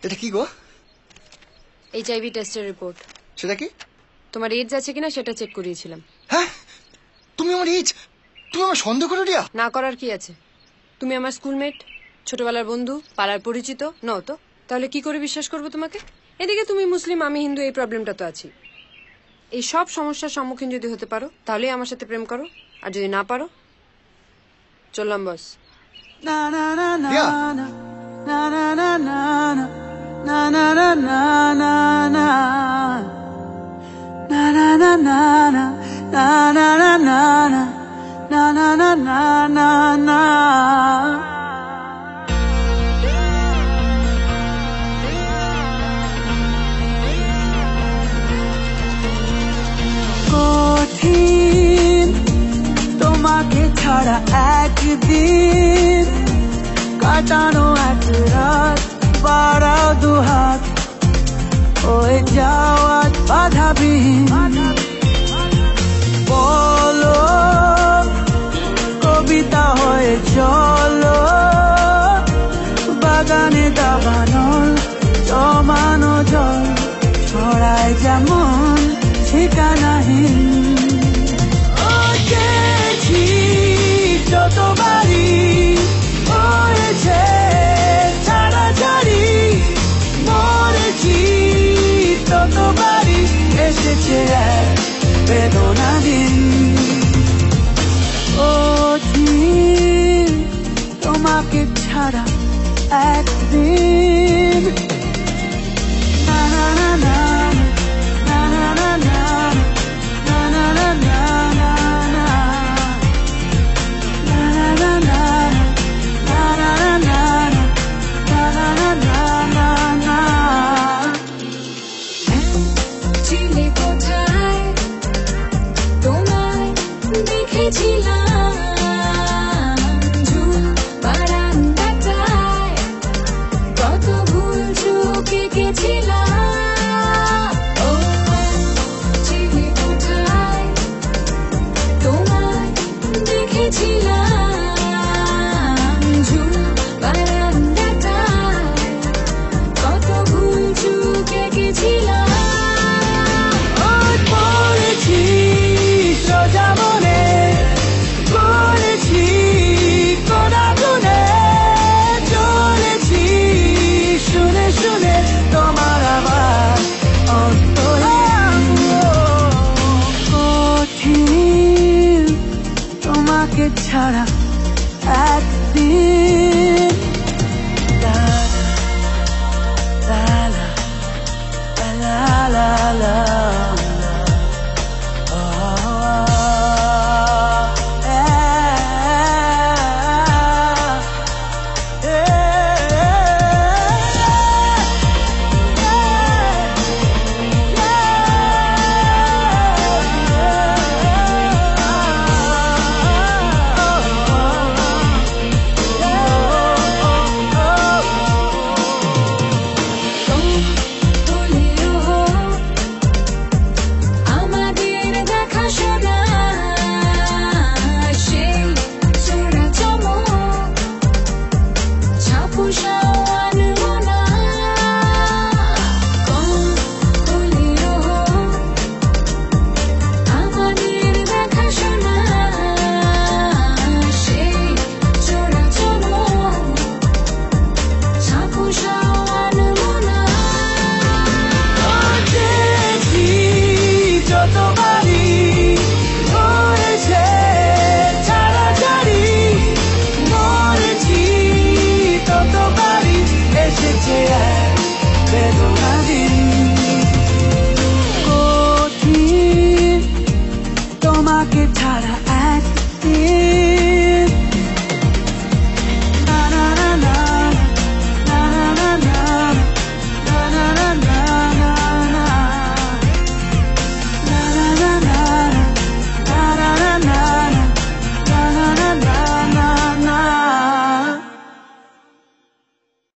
এটা কি গো? HIV টেস্টের রিপোর্ট। সেটা কি? তোমার এইডস আছে কিনা সেটা চেক করিয়েছিলাম। হ্যাঁ, তুমি আমার এইডস, তুমি আমার সন্দেহ করে রিয়া? না করার কি আছে? তুমি আমার স্কুলমেট, ছোটবেলার বন্ধু, পাড়ার পরিচিত নও তো, তাহলে কি করে বিশ্বাস করবো তোমাকে? এদিকে তুমি মুসলিম, আমি হিন্দু, এই প্রবলেমটা তো আছে। এই সব সমস্যার সম্মুখীন যদি হতে পারো তাহলেই আমার সাথে প্রেম করো, আর যদি না পারো চললাম বস। তোমাকে ছাড়া একদিন কাটানো এক রাত, বাড়াও দুহাত, ওই যাওয়ার বাধাবিহীন। বলো কবিতা হয়ে চলো, বাগানে দাবানো জমানো জল ছড়ায় যেমন ঠিকানাহীন। যতবারই হয়েছে ছাড়াছাড়ি, মরেছি ততবারই এসেছে এক বেদনাদিন। ও দিন তোমাকে ছাড়া একদিন। না না না না না না না না না না না না। চিনি কোথায় তোমায় দেখেছিলাম, ঝুল বারান্দাটায় কত ভুল চোখ এঁকেছিলাম। ও চিনি কোথায় তোমায় দেখেছিলাম, ঝুল বারান্দাটায় কত ভুল চোখ এঁকেছিলাম। পড়েছি সোজা মনে, করেছি কোনা গুনে, চলেছি শুনে শুনে তোমার আবার অন্তহীন। কঠিন তোমাকে ছাড়া একদিন।